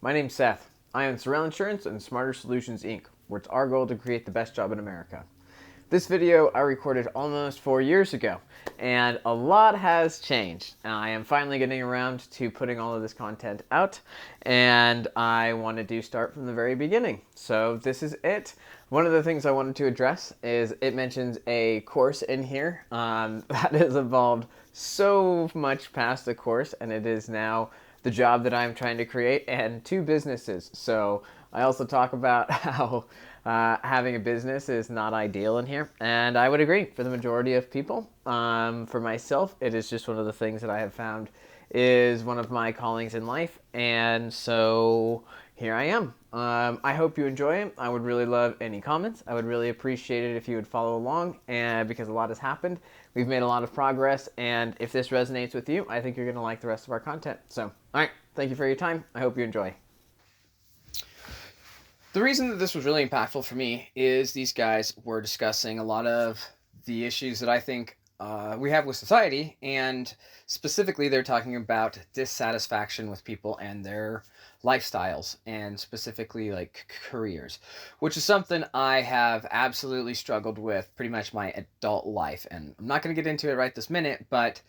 My name's Seth. I own Surround Insurance and Smarter Solutions Inc., where it's our goal to create the best job in America. This video I recorded almost 4 years ago, and a lot has changed. I am finally getting around to putting all of this content out, and I wanted to start from the very beginning. So this is it. One of the things I wanted to address is it mentions a course in here that has evolved so much past the course, and it is now the job that I'm trying to create, and two businesses. So I also talk about how having a business is not ideal in here, and I would agree for the majority of people. For myself, it is just one of the things that I have found is one of my callings in life, and so here I am. I hope you enjoy it. I would really love any comments. I would really appreciate it if you would follow along, and because a lot has happened, we've made a lot of progress, and if this resonates with you, I think you're going to like the rest of our content. So, all right, thank you for your time. I hope you enjoy. The reason that this was really impactful for me is these guys were discussing a lot of the issues that I think we have with society, and specifically they're talking about dissatisfaction with people and their lifestyles, and specifically like careers, which is something I have absolutely struggled with pretty much my adult life. And I'm not going to get into it right this minute, but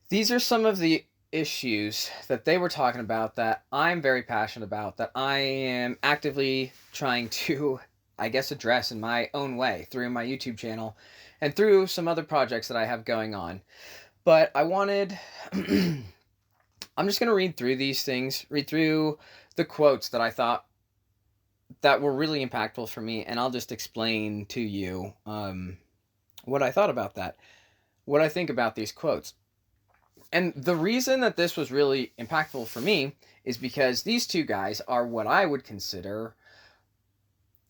these are some of the issues that they were talking about that I'm very passionate about, that I am actively trying to, I guess, address in my own way through my YouTube channel and through some other projects that I have going on. But I wanted, I'm just going to read through these things, read through the quotes that I thought that were really impactful for me, and I'll just explain to you what I thought about that, what I think about these quotes. And the reason that this was really impactful for me is because these two guys are what I would consider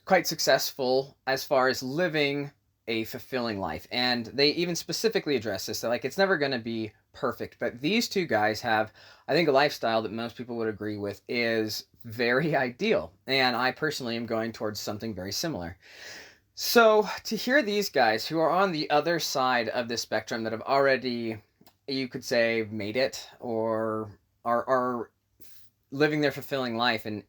quite successful as far as living a fulfilling life. And they even specifically address this. That like it's never going to be perfect, but these two guys have, I think, a lifestyle that most people would agree with is very ideal. And I personally am going towards something very similar. So to hear these guys who are on the other side of this spectrum that have already, you could say, made it or are living their fulfilling life and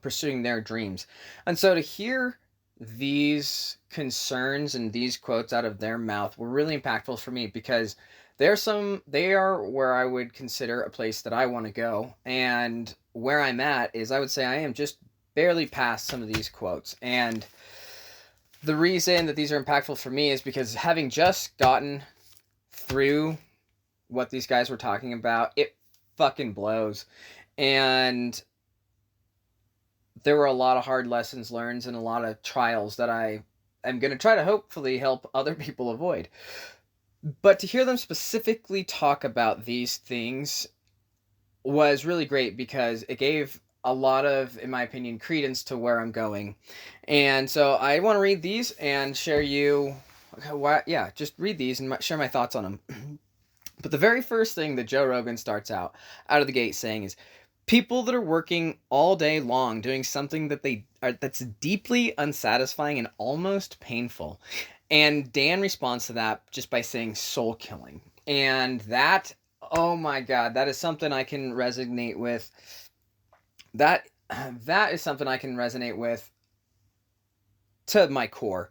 pursuing their dreams. And so to hear these concerns and these quotes out of their mouth were really impactful for me, because they are where I would consider a place that I want to go, and where I'm at is, I would say, I am just barely past some of these quotes. And the reason that these are impactful for me is because, having just gotten through what these guys were talking about, it fucking blows. And there were a lot of hard lessons learned and a lot of trials that I am going to try to hopefully help other people avoid. But to hear them specifically talk about these things was really great, because it gave a lot of, in my opinion, credence to where I'm going. And so I want to read these and share you, just read these and share my thoughts on them. But the very first thing that Joe Rogan starts out of the gate saying is, people that are working all day long doing something that's deeply unsatisfying and almost painful. And Dan responds to that just by saying soul killing. And that, oh my God, that is something I can resonate with. That is something I can resonate with to my core.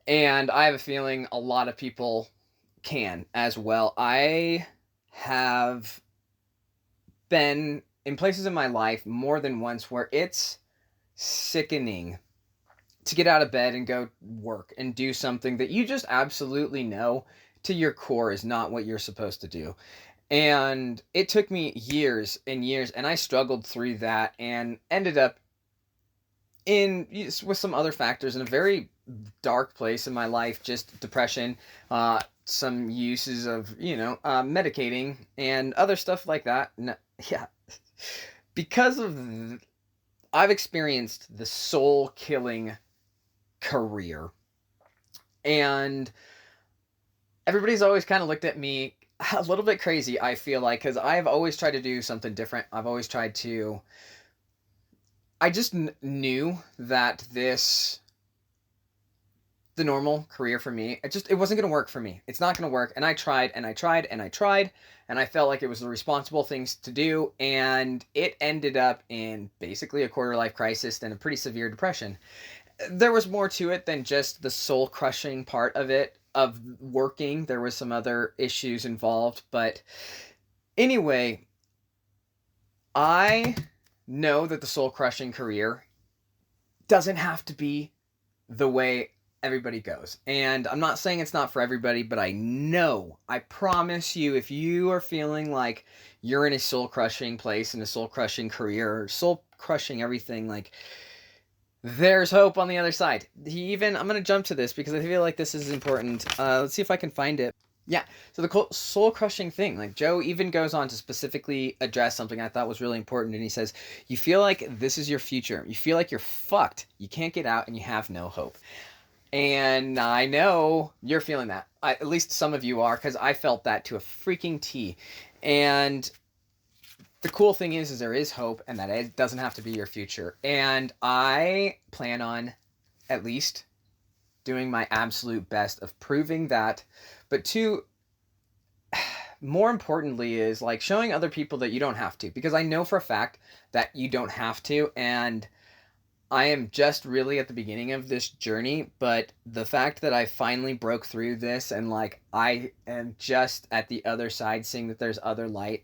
And I have a feeling a lot of people can as well. I have been in places in my life more than once where it's sickening to get out of bed and go work and do something that you just absolutely know to your core is not what you're supposed to do. And it took me years and years, and I struggled through that and ended up with some other factors in a very dark place in my life, just depression, some uses of medicating and other stuff like that. Yeah, because of I've experienced the soul killing career, and everybody's always kind of looked at me a little bit crazy, I feel like, because I've always tried to do something different. I've always tried to, I just knew that this the normal career for me. It wasn't going to work for me. It's not going to work. And I tried and I tried and I tried, and I felt like it was the responsible things to do, and it ended up in basically a quarter life crisis and a pretty severe depression. There was more to it than just the soul crushing part of it, of working. There was some other issues involved, but anyway, I know that the soul crushing career doesn't have to be the way everybody goes. And I'm not saying it's not for everybody, but I promise you, if you are feeling like you're in a soul crushing place, in a soul crushing career, soul crushing everything, like, there's hope on the other side. I'm going to jump to this because I feel like this is important. Let's see if I can find it. Yeah, so the soul crushing thing, like Joe even goes on to specifically address something I thought was really important. And he says, you feel like this is your future. You feel like you're fucked. You can't get out and you have no hope. And I know you're feeling that. At least some of you are, because I felt that to a freaking T. And the cool thing is there is hope, and that it doesn't have to be your future. And I plan on at least doing my absolute best of proving that. But two, more importantly, is like showing other people that you don't have to, because I know for a fact that you don't have to. And I am just really at the beginning of this journey, but the fact that I finally broke through this, and like I am just at the other side, seeing that there's other light,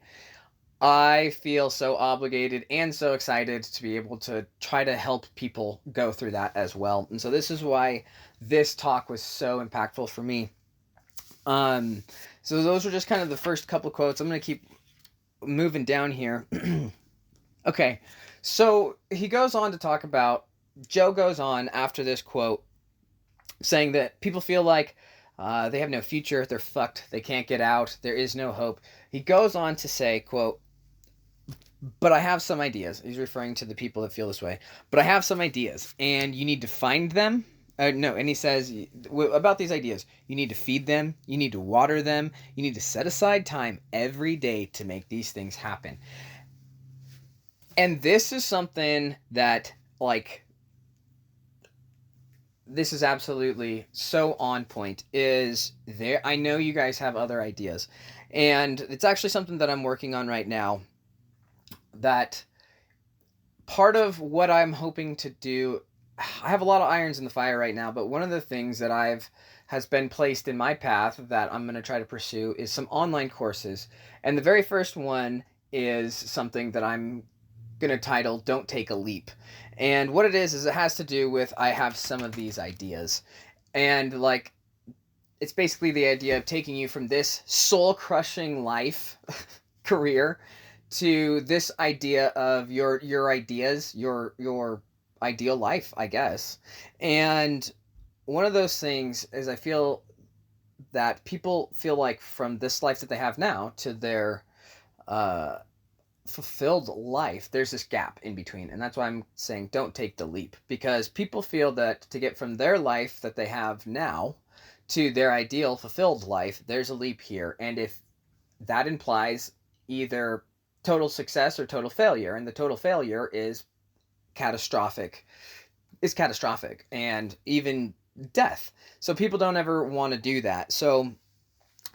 I feel so obligated and so excited to be able to try to help people go through that as well. And so this is why this talk was so impactful for me. So those were just kind of the first couple quotes. I'm going to keep moving down here. Okay. So he goes on to talk about, Joe goes on after this quote saying that people feel like they have no future, they're fucked, they can't get out, there is no hope. He goes on to say, quote, but I have some ideas. He's referring to the people that feel this way. But I have some ideas, and you need to find them. And he says about these ideas, you need to feed them, you need to water them, you need to set aside time every day to make these things happen. And this is something that, like, this is absolutely so on point. Is there? I know you guys have other ideas, and it's actually something that I'm working on right now. That part of what I'm hoping to do, I have a lot of irons in the fire right now, but one of the things that has been placed in my path that I'm going to try to pursue is some online courses. And the very first one is something that I'm going to title Don't Take a Leap. And what it is it has to do with, I have some of these ideas. And like, it's basically the idea of taking you from this soul-crushing life career to this idea of your ideas, your ideal life, I guess. And one of those things is, I feel that people feel like from this life that they have now to their fulfilled life, there's this gap in between. And that's why I'm saying don't take the leap, because people feel that to get from their life that they have now to their ideal fulfilled life, there's a leap here. And if that implies either total success or total failure, and the total failure is catastrophic, and even death. So people don't ever want to do that. So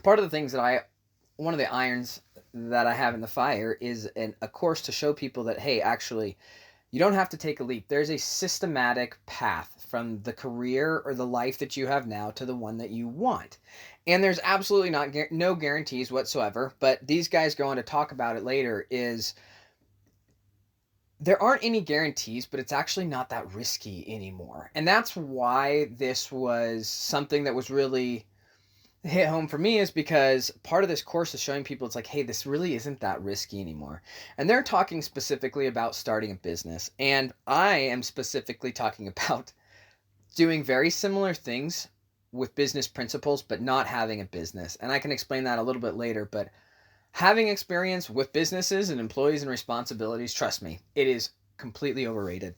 part of the things that one of the irons that I have in the fire is a course to show people that, hey, actually, you don't have to take a leap. There's a systematic path from the career or the life that you have now to the one that you want. And there's absolutely no guarantees whatsoever, but these guys go on to talk about it later, is there aren't any guarantees, but it's actually not that risky anymore. And that's why this was something that was really hit home for me, is because part of this course is showing people it's like, hey, this really isn't that risky anymore. And they're talking specifically about starting a business. And I am specifically talking about doing very similar things with business principles, but not having a business. And I can explain that a little bit later, but having experience with businesses and employees and responsibilities, trust me, it is completely overrated.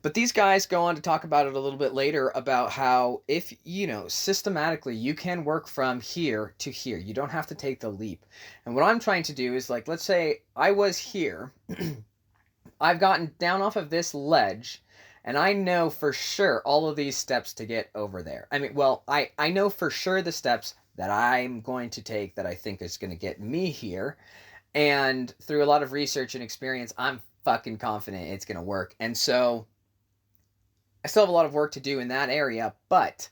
But these guys go on to talk about it a little bit later, about how if, systematically you can work from here to here. You don't have to take the leap. And what I'm trying to do is, like, let's say I was here, I've gotten down off of this ledge, And I know for sure all of these steps to get over there. I mean, well, I know for sure the steps that I'm going to take that I think is going to get me here. And through a lot of research and experience, I'm fucking confident it's going to work. And so I still have a lot of work to do in that area, but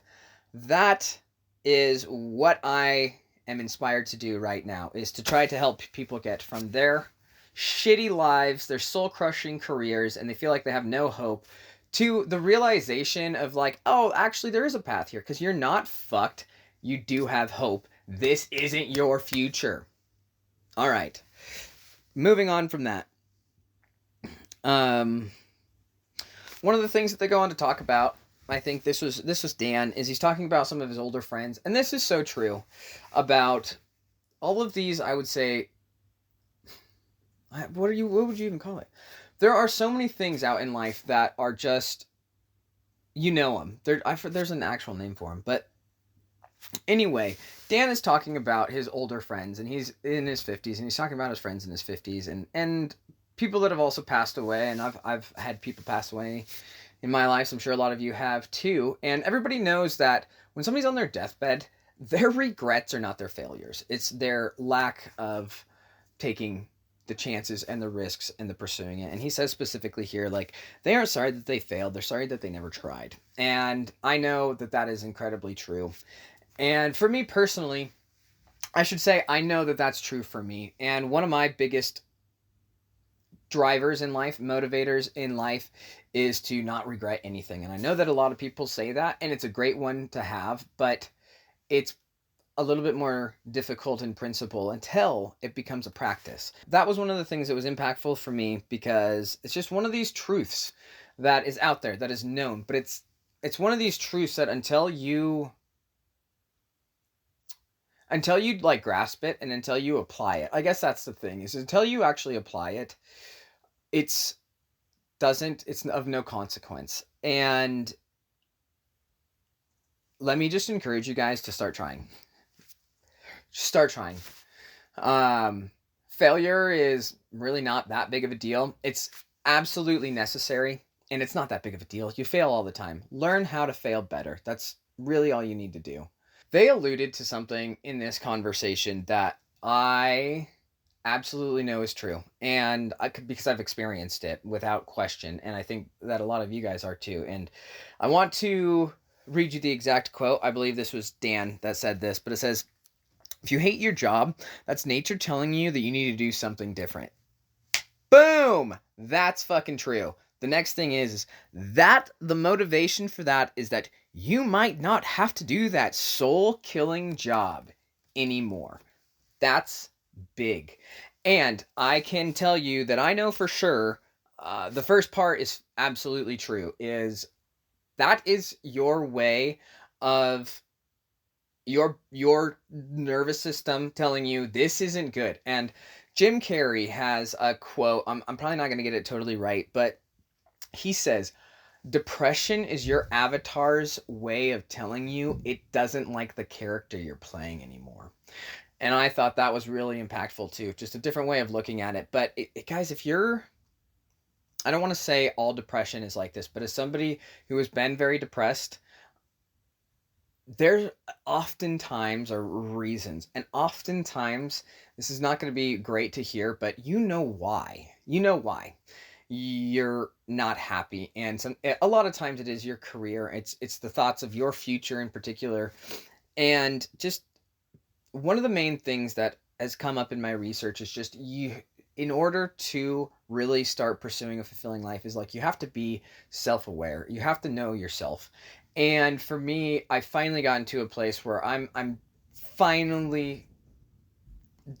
that is what I am inspired to do right now, is to try to help people get from their shitty lives, their soul-crushing careers, and they feel like they have no hope, to the realization of like, oh, actually there is a path here, because you're not fucked. You do have hope. This isn't your future. All right. Moving on from that. One of the things that they go on to talk about, I think this was Dan, is he's talking about some of his older friends, and this is so true about all of these. I would say, what would you even call it? There are so many things out in life that are just, you know them. There's an actual name for them, but anyway, Dan is talking about his older friends, and he's in his 50s, and he's talking about his friends in his 50s, and people that have also passed away, and I've had people pass away in my life, so I'm sure a lot of you have too, and everybody knows that when somebody's on their deathbed, their regrets are not their failures. It's their lack of taking the chances and the risks and the pursuing it. And he says specifically here, like, they aren't sorry that they failed, they're sorry that they never tried. And I know that that is incredibly true. And for me personally, I should say I know that that's true for me. And one of my biggest drivers in life, motivators in life, is to not regret anything. And I know that a lot of people say that, and it's a great one to have, but it's a little bit more difficult in principle until it becomes a practice. That was one of the things that was impactful for me, because it's just one of these truths that is out there, that is known, but it's one of these truths that until you like grasp it, and until you apply it, I guess that's the thing, is until you actually apply it, it's of no consequence. And let me just encourage you guys to start trying. Start trying. Failure is really not that big of a deal. It's absolutely necessary, and it's not that big of a deal. You fail all the time. Learn how to fail better. That's really all you need to do. They alluded to something in this conversation that I absolutely know is true, and because I've experienced it without question, and I think that a lot of you guys are too. And I want to read you the exact quote. I believe this was Dan that said this, but it says, "If you hate your job, that's nature telling you that you need to do something different." Boom! That's fucking true. The next thing is that the motivation for that is that you might not have to do that soul-killing job anymore. That's big. And I can tell you that I know for sure, the first part is absolutely true, is that is your way of your nervous system telling you this isn't good. And Jim Carrey has a quote, I'm probably not going to get it totally right, but he says, depression is your avatar's way of telling you it doesn't like the character you're playing anymore. And I thought that was really impactful too. Just a different way of looking at it. But guys, if you're, I don't want to say all depression is like this, but as somebody who has been very depressed, there oftentimes are reasons. And oftentimes, this is not going to be great to hear, but you know why. You know why you're not happy. And a lot of times it is your career. It's the thoughts of your future in particular. And just one of the main things that has come up in my research is just in order to really start pursuing a fulfilling life, is like you have to be self-aware. You have to know yourself. And for me, I finally got into a place where I'm finally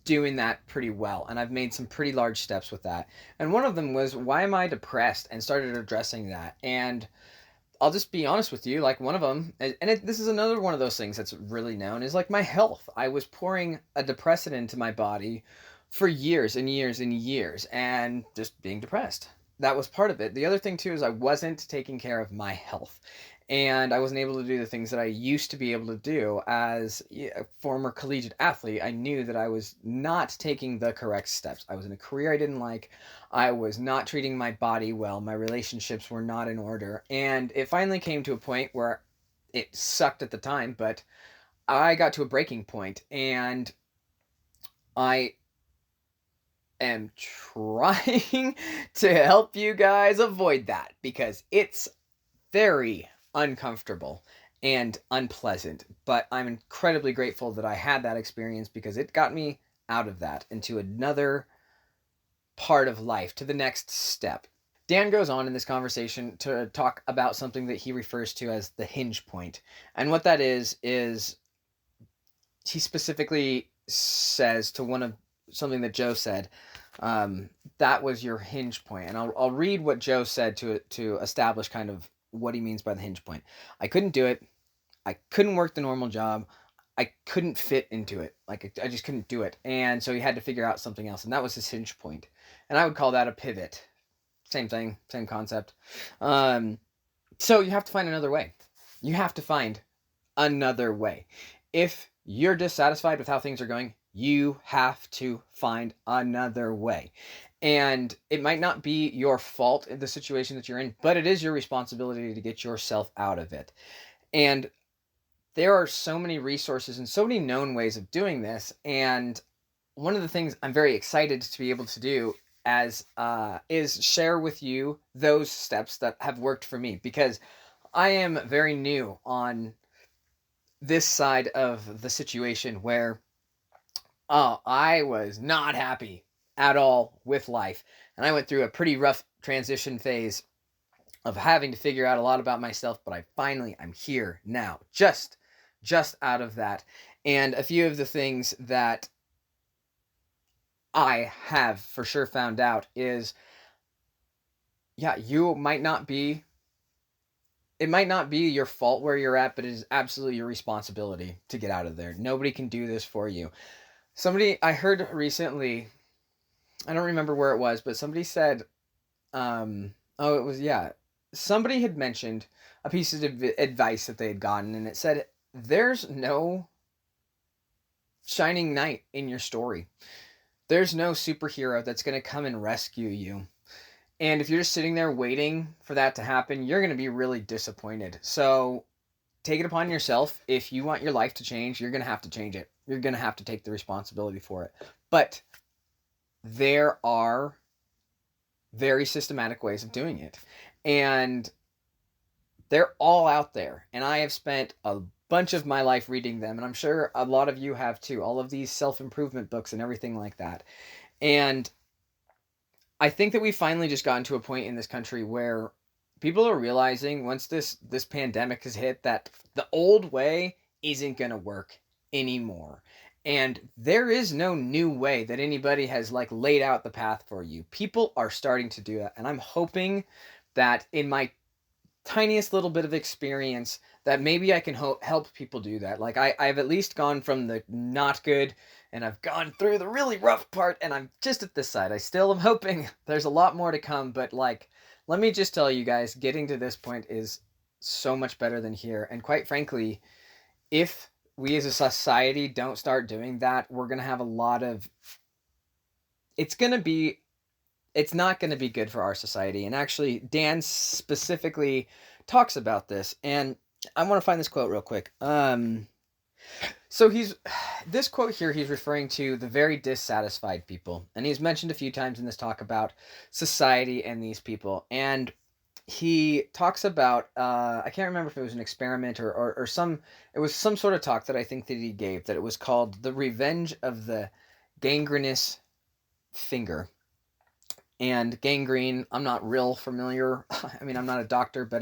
doing that pretty well, and I've made some pretty large steps with that. And one of them was, why am I depressed, and started addressing that. And I'll just be honest with you, like one of them, and this is another one of those things that's really known, is like my health. I was pouring a depressant into my body for years and years and years, and just being depressed. that was part of it. The other thing too is I wasn't taking care of my health, and I wasn't able to do the things that I used to be able to do as a former collegiate athlete. I knew that I was not taking the correct steps. I was in a career I didn't like. I was not treating my body well. My relationships were not in order, and it finally came to a point where it sucked at the time, but I got to a breaking point, and I am trying to help you guys avoid that because it's very uncomfortable and unpleasant. But I'm incredibly grateful that I had that experience because it got me out of that into another part of life, to the next step. Dan goes on in this conversation to talk about something that he refers to as the hinge point. And what that is he specifically says to one of something that Joe said, that was your hinge point. And I'll read what Joe said to establish kind of what he means by the hinge point. I couldn't do it. I couldn't work the normal job. I couldn't fit into it. Like, I just couldn't do it. And so he had to figure out something else. And that was his hinge point. And I would call that a pivot. Same thing, same concept. So you have to find another way. You have to find another way. If you're dissatisfied with how things are going, you have to find another way. And it might not be your fault in the situation that you're in, but it is your responsibility to get yourself out of it. And there are so many resources and so many known ways of doing this. And one of the things I'm very excited to be able to do is share with you those steps that have worked for me, because I am very new on this side of the situation where I was not happy at all with life. And I went through a pretty rough transition phase of having to figure out a lot about myself, but I'm here now, just out of that. And a few of the things that I have for sure found out is, yeah, it might not be your fault where you're at, but it is absolutely your responsibility to get out of there. Nobody can do this for you. Somebody I heard recently, I don't remember where it was, but somebody said, somebody had mentioned a piece of advice that they had gotten, and it said, there's no shining knight in your story. There's no superhero that's going to come and rescue you. And if you're just sitting there waiting for that to happen, you're going to be really disappointed. So take it upon yourself. If you want your life to change, you're going to have to change it. You're going to have to take the responsibility for it. But there are very systematic ways of doing it. And they're all out there. And I have spent a bunch of my life reading them. And I'm sure a lot of you have too. All of these self-improvement books and everything like that. And I think that we finally just gotten to a point in this country where people are realizing, once this pandemic has hit, that the old way isn't going to work anymore. And there is no new way that anybody has laid out the path for you. People are starting to do that. And I'm hoping that in my tiniest little bit of experience that maybe I can help people do that. I've at least gone from the not good, and I've gone through the really rough part, and I'm just at this side. I still am hoping there's a lot more to come, but let me just tell you guys, getting to this point is so much better than here. And quite frankly, if we as a society don't start doing that, we're going to have a lot of, it's not going to be good for our society. And actually, Dan specifically talks about this, and I want to find this quote real quick. So this quote here, he's referring to the very dissatisfied people. And he's mentioned a few times in this talk about society and these people. And he talks about, I can't remember if it was an experiment or it was some sort of talk that I think that he gave, that it was called The Revenge of the Gangrenous Finger. And gangrene, I'm not real familiar. I mean, I'm not a doctor, but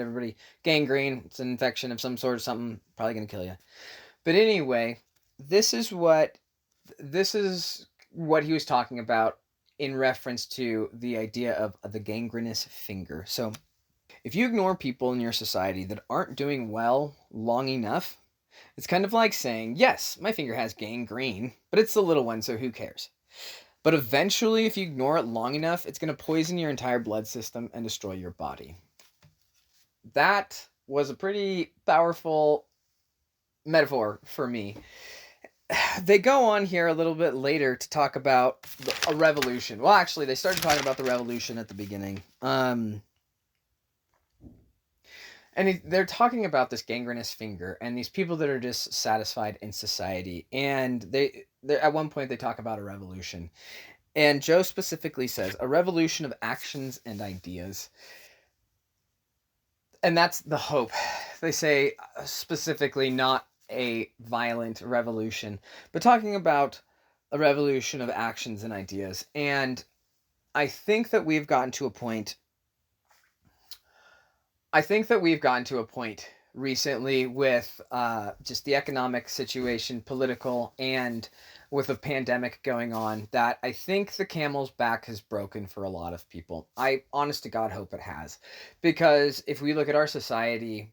gangrene, it's an infection of some sort, something probably going to kill you. But anyway, this is what he was talking about in reference to the idea of the gangrenous finger. So if you ignore people in your society that aren't doing well long enough, it's kind of like saying, yes, my finger has gangrene, but it's the little one, so who cares? But eventually, if you ignore it long enough, it's going to poison your entire blood system and destroy your body. That was a pretty powerful metaphor for me. They go on here a little bit later to talk about a revolution. Well, actually, they started talking about the revolution at the beginning. And they're talking about this gangrenous finger and these people that are dissatisfied in society. And they at one point they talk about a revolution. And Joe specifically says a revolution of actions and ideas. And that's the hope. They say specifically not a violent revolution, but talking about a revolution of actions and ideas. And I think that we've gotten to a point recently with just the economic situation, political, and with a pandemic going on, that I think the camel's back has broken for a lot of people. I honest to God hope it has. Because if we look at our society,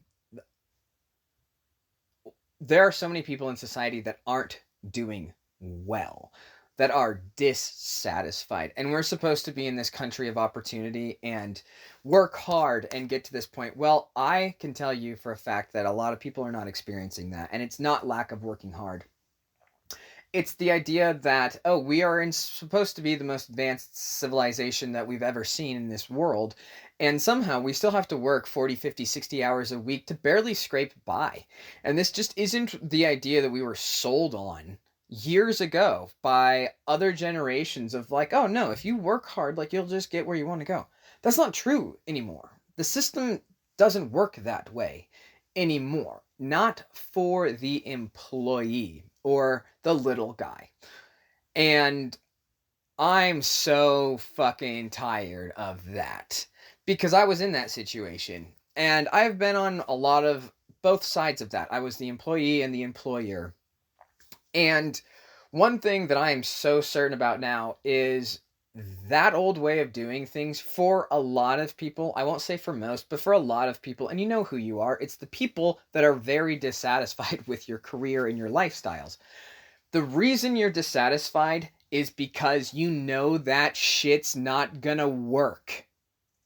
there are so many people in society that aren't doing well, that are dissatisfied. And we're supposed to be in this country of opportunity and work hard and get to this point. Well, I can tell you for a fact that a lot of people are not experiencing that. And it's not lack of working hard. It's the idea that, oh, we are supposed to be the most advanced civilization that we've ever seen in this world. And somehow we still have to work 40, 50, 60 hours a week to barely scrape by. And this just isn't the idea that we were sold on years ago by other generations of like, oh no, if you work hard, like you'll just get where you want to go. That's not true anymore. The system doesn't work that way anymore. Not for the employee or the little guy. And I'm so fucking tired of that because I was in that situation and I've been on a lot of both sides of that. I was the employee and the employer. And one thing that I am so certain about now is that old way of doing things for a lot of people, I won't say for most, but for a lot of people, and you know who you are, it's the people that are very dissatisfied with your career and your lifestyles. The reason you're dissatisfied is because you know that shit's not gonna work.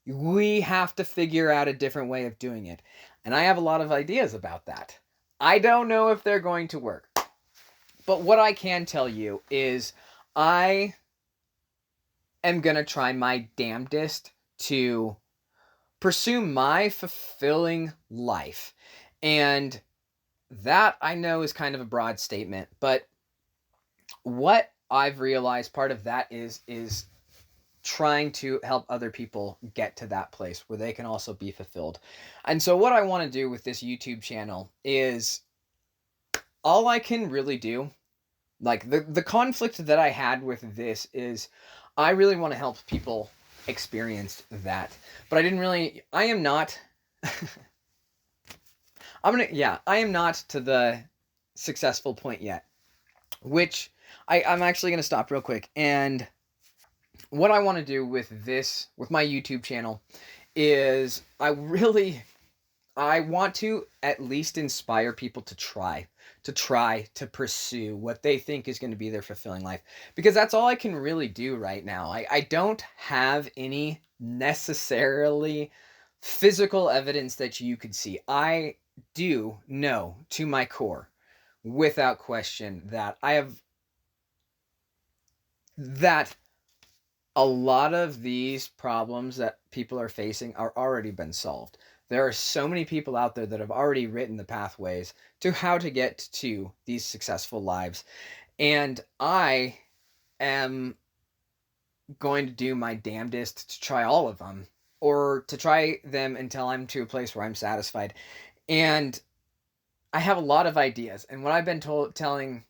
We have to figure out a different way of doing it. And I have a lot of ideas about that. I don't know if they're going to work. But what I can tell you is I am going to try my damnedest to pursue my fulfilling life. And that I know is kind of a broad statement, but what I've realized part of that is trying to help other people get to that place where they can also be fulfilled. And so what I want to do with this YouTube channel is all I can really do, like the conflict that I had with this is I really want to help people experience that. But I am not I am not to the successful point yet, which I'm actually going to stop real quick. And what I want to do with my YouTube channel is I want to at least inspire people to try to pursue what they think is going to be their fulfilling life. Because that's all I can really do right now. I don't have any necessarily physical evidence that you could see. I do know to my core, without question, that a lot of these problems that people are facing are already been solved. There are so many people out there that have already written the pathways to how to get to these successful lives. And I am going to do my damnedest to try all of them, or to try them until I'm to a place where I'm satisfied. And I have a lot of ideas. And what I've been telling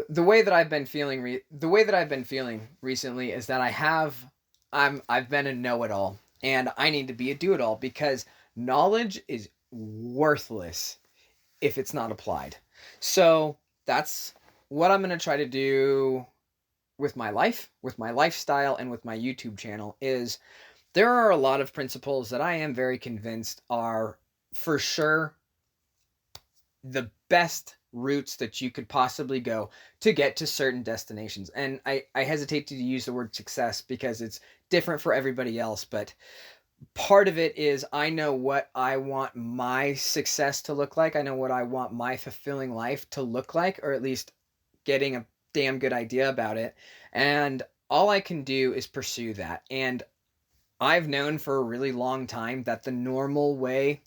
the way that I've been feeling recently is that I've been a know-it-all and I need to be a do-it-all, because knowledge is worthless if it's not applied. So that's what I'm going to try to do with my life, with my lifestyle, and with my YouTube channel. Is there are a lot of principles that I am very convinced are for sure the best routes that you could possibly go to get to certain destinations. And I hesitate to use the word success because it's different for everybody else, but part of it is I know what I want my success to look like. I know what I want my fulfilling life to look like, or at least getting a damn good idea about it. And all I can do is pursue that. And I've known for a really long time that the normal way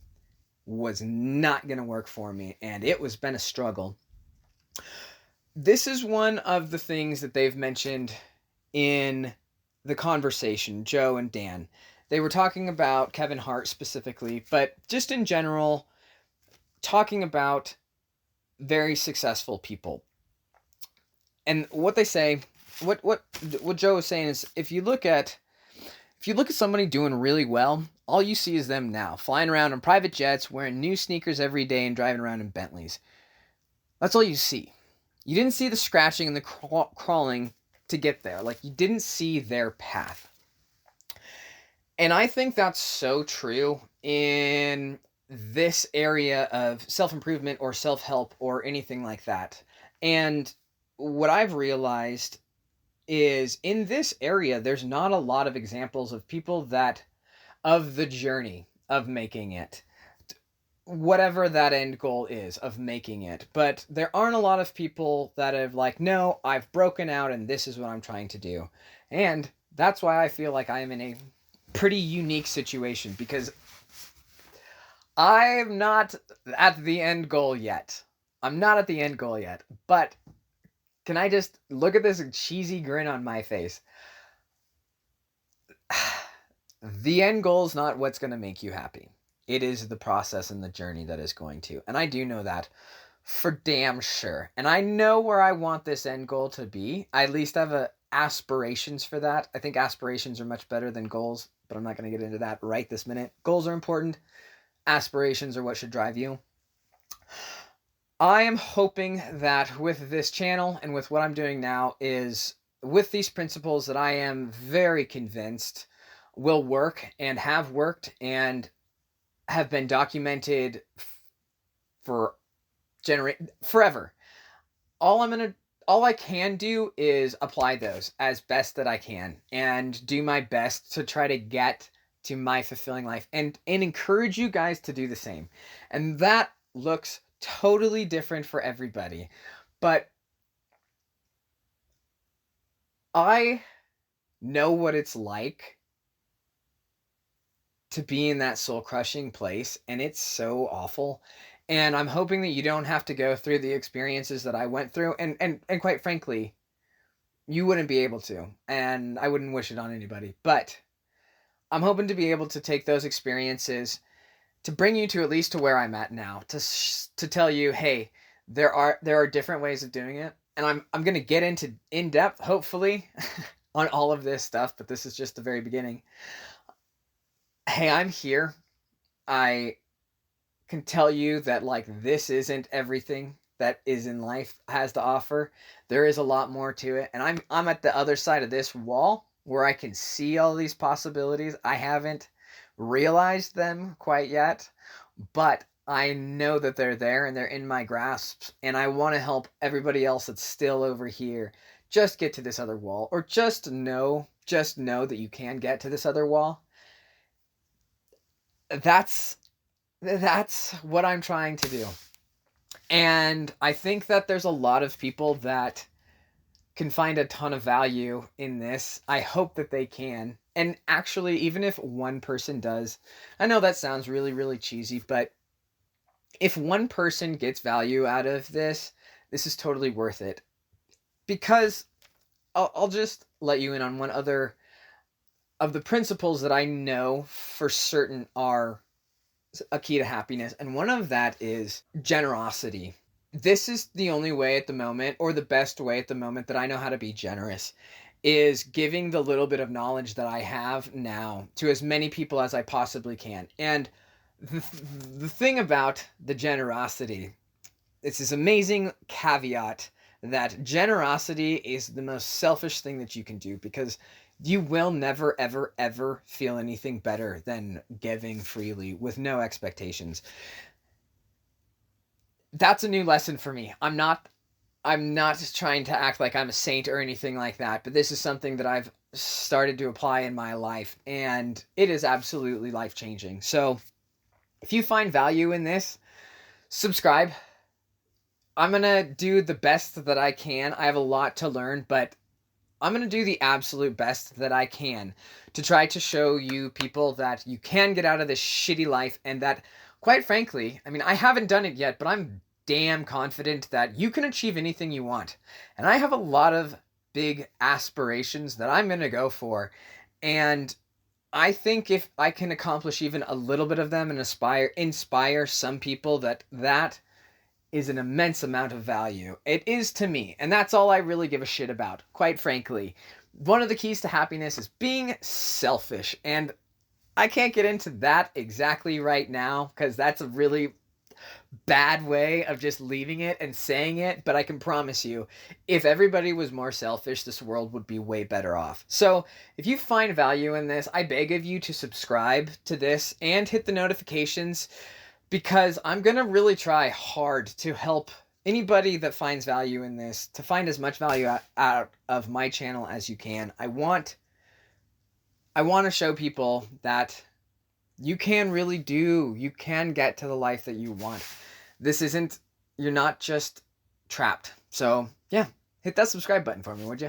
was not going to work for me, and it was been a struggle. This is one of the things that they've mentioned in the conversation, Joe and Dan. They were talking about Kevin Hart specifically, but just in general, talking about very successful people. And what they say, what Joe was saying is, if you look at somebody doing really well, all you see is them now, flying around in private jets, wearing new sneakers every day, and driving around in Bentleys. That's all you see. You didn't see the scratching and the crawling to get there. Like, you didn't see their path. And I think that's so true in this area of self-improvement or self-help or anything like that. And what I've realized is in this area, there's not a lot of examples of people that, of the journey of making it, whatever that end goal is of making it. But there aren't a lot of people that have like, no, I've broken out and this is what I'm trying to do. And that's why I feel like I am in a pretty unique situation, because I'm not at the end goal yet. But can I just look at this cheesy grin on my face? The end goal is not what's going to make you happy. It is the process and the journey that is going to. And I do know that for damn sure. And I know where I want this end goal to be. I at least have aspirations for that. I think aspirations are much better than goals, but I'm not going to get into that right this minute. Goals are important. Aspirations are what should drive you. I am hoping that with this channel and with what I'm doing now is with these principles that I am very convinced will work and have worked and have been documented for forever. All I can do is apply those as best that I can and do my best to try to get to my fulfilling life and encourage you guys to do the same. And that looks totally different for everybody. But I know what it's like to be in that soul-crushing place, and it's so awful. And I'm hoping that you don't have to go through the experiences that I went through, and quite frankly, you wouldn't be able to, and I wouldn't wish it on anybody. But I'm hoping to be able to take those experiences to bring you to at least to where I'm at now, to tell you, hey, there are different ways of doing it, and I'm going to get into in depth, hopefully, on all of this stuff, but this is just the very beginning. Hey, I'm here. I can tell you that, like, this isn't everything that is in life has to offer. There is a lot more to it, and I'm at the other side of this wall where I can see all these possibilities. I haven't realized them quite yet, but I know that they're there and they're in my grasp, and I want to help everybody else that's still over here just get to this other wall, or just know that you can get to this other wall. That's what I'm trying to do. And I think that there's a lot of people that can find a ton of value in this. I hope that they can. And actually, even if one person does, I know that sounds really, really cheesy, but if one person gets value out of this, this is totally worth it. Because I'll just let you in on one other of the principles that I know for certain are a key to happiness, and one of that is generosity. This is the only way at the moment, or the best way at the moment, that I know how to be generous, is giving the little bit of knowledge that I have now to as many people as I possibly can. And the thing about the generosity, it's this amazing caveat that generosity is the most selfish thing that you can do, because you will never, ever, ever feel anything better than giving freely with no expectations. that's a new lesson for me. I'm not just trying to act like I'm a saint or anything like that, but this is something that I've started to apply in my life, and it is absolutely life changing. So if you find value in this, subscribe. I'm going to do the best that I can. I have a lot to learn, but I'm going to do the absolute best that I can to try to show you people that you can get out of this shitty life, and that, quite frankly, I mean, I haven't done it yet, but I'm damn confident that you can achieve anything you want. And I have a lot of big aspirations that I'm going to go for. And I think if I can accomplish even a little bit of them and inspire some people, that is an immense amount of value. It is to me, and that's all I really give a shit about, quite frankly. One of the keys to happiness is being selfish, and I can't get into that exactly right now because that's a really bad way of just leaving it and saying it, but I can promise you, if everybody was more selfish, this world would be way better off. So, if you find value in this, I beg of you to subscribe to this and hit the notifications, because I'm going to really try hard to help anybody that finds value in this to find as much value out of my channel as you can. I want to show people that you can get to the life that you want. You're not just trapped. So, yeah, hit that subscribe button for me, would you?